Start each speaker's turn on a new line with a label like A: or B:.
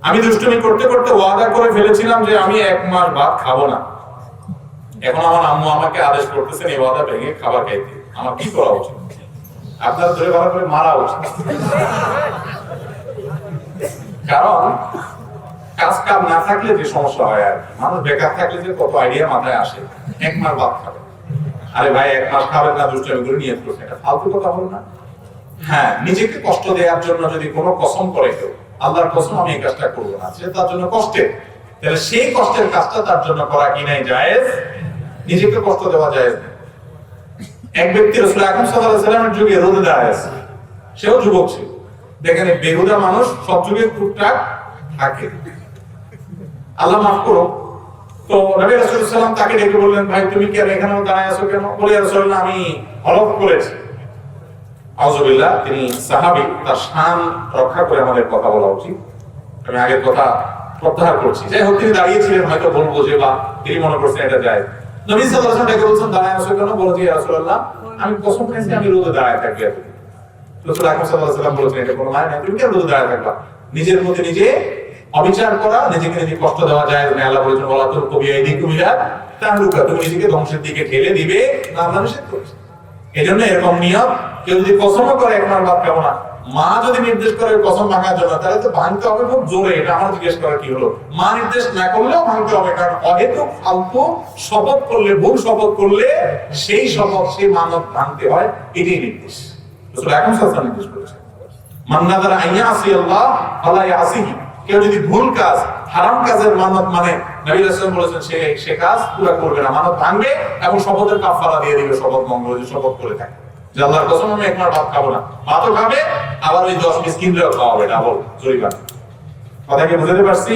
A: আমি দুষ্টুমি করতে করতে ওয়াদা করে ফেলেছিলাম যে আমি 1 মাস ভাত খাবো না। এখন আমার আম্মু আমাকে আদেশ করতেছেন এই ওয়াদা ভেঙে খাবার খাইতে। আমার কি করা উচিত? আপনার ধরে ভালো করে মারা উচিত। কারণ কাজ কাম না থাকলে যে সমস্যা হয়, আর মানুষ বেকার থাকলে যে কত আইডিয়া মাথায় আসে। 1 মাস ভাত খাবে, আরে ভাই 1 মাস খাবেন না, দুষ্টুমি করে নিয়ত করছে, এটা ফালতু কথা হলো না? হ্যাঁ, নিজেকে কষ্ট দেওয়ার জন্য যদি কোনো কসম করে কেউ, আল্লাহর কসম আমি এই কাজটা করবো না, সেটা তার জন্য কষ্টের, তাহলে সেই কষ্টের কাজটা তার জন্য করা কি নাই জায়েজ? নিজেকে কষ্ট দেওয়া জায়েজ না। এক ব্যক্তি রাসূল আকরাম সাল্লাল্লাহু আলাইহি ওয়াসাল্লামের যুগে রোদে দাঁড়ায় আছে, সেও যুবক ছিল। দেখেন এই বেহুদা মানুষ সব যুগে টুকটাক থাকে, আল্লাহ মাফ করো। তো নবী রাসূল সাল্লাল্লাহু আলাইহি ওয়াসাল্লাম তাকে ডেকে বললেন, ভাই তুমি কি আর এখানে দাঁড়ায় আছো কেন? বলে ইয়া রাসূলুল্লাহ আমি হলফ করেছি। আউযুবিল্লাহ, তিনি সাহাবী, তার শান রক্ষা করে আমাদের কথা বলা উচিত। আমি আগের কথা প্রত্যাহার করছি। যাই হোক, তিনি দাঁড়িয়েছিলেন, হয়তো ভুল বুঝে বা তিনি মনে করছেন এটা যায়। নবী সাল্লাল্লাহু আলাইহি ওয়াসাল্লাম ডেকে বলছেন, দাঁড়ায় আছো কেন? বলে যে ইয়া রাসূলুল্লাহ আমি কসম খেয়েছি আমি রোদে দাঁড়ায় থাকবো। রাসূল আকরাম সাল্লাল্লাহু আলাইহি ওয়াসাল্লাম বলেছেন এটা কোনো মানে নাই, তুমি কেন রোদে দাঁড়ায় থাকবা? নিজের প্রতি নিজে অবিচার করা, নিজেকে নিজে কষ্ট দেওয়া যায় না। আল্লাহ বলেছেন ওয়ালা তুলকু বিআইদিকুম ইলা তাহলুকা, তুমি নিজেকে ধ্বংসের দিকে ঠেলে দিবে না, আল্লাহ নিষেধ করেছে। এজন্য এরকম নিয়ম, কেউ যদি কসমও করে 1 মাস ভাত খাবো না, মা যদি নির্দেশ করে কসম ভাঙার জন্য, তাহলে তো ভাঙতে হবে খুব জোরে। এটা আমার জিজ্ঞেস করার কি হলো? মা নির্দেশ না করলেও ভাঙতে হবে, কারণ অহেতুক ফালতু শপথ করলে, ভুল শপথ করলে সেই শপথ, সেই মানত ভাঙতে হয়, এটাই নির্দেশ। রাসূল আকরাম সাল্লাল্লাহু আলাইহি ওয়াসাল্লাম নির্দেশ করেছেন, মান নাযারা আইয়া আসিয়াল্লাহ ফালা ইয়াসিহি, কেউ যদি ভুল কাজ, হারাম কাজের মানত মানে, নবী রাসূল বলেছেন সে কাজ পুরো করবে না, মানত ভাঙবে এবং শপথের কাফারা দিয়ে দিবে। শপথ মঙ্গল যে শপথ করে থাকে যে আল্লাহর কসম আমি 1 মাস ভাত খাবো না, ভাতও খাবে, আবার ওই 10 মিসকিনদেরও খাওয়াবে, ডাবল জরিমানা। কথা কি বুঝতে পারছি?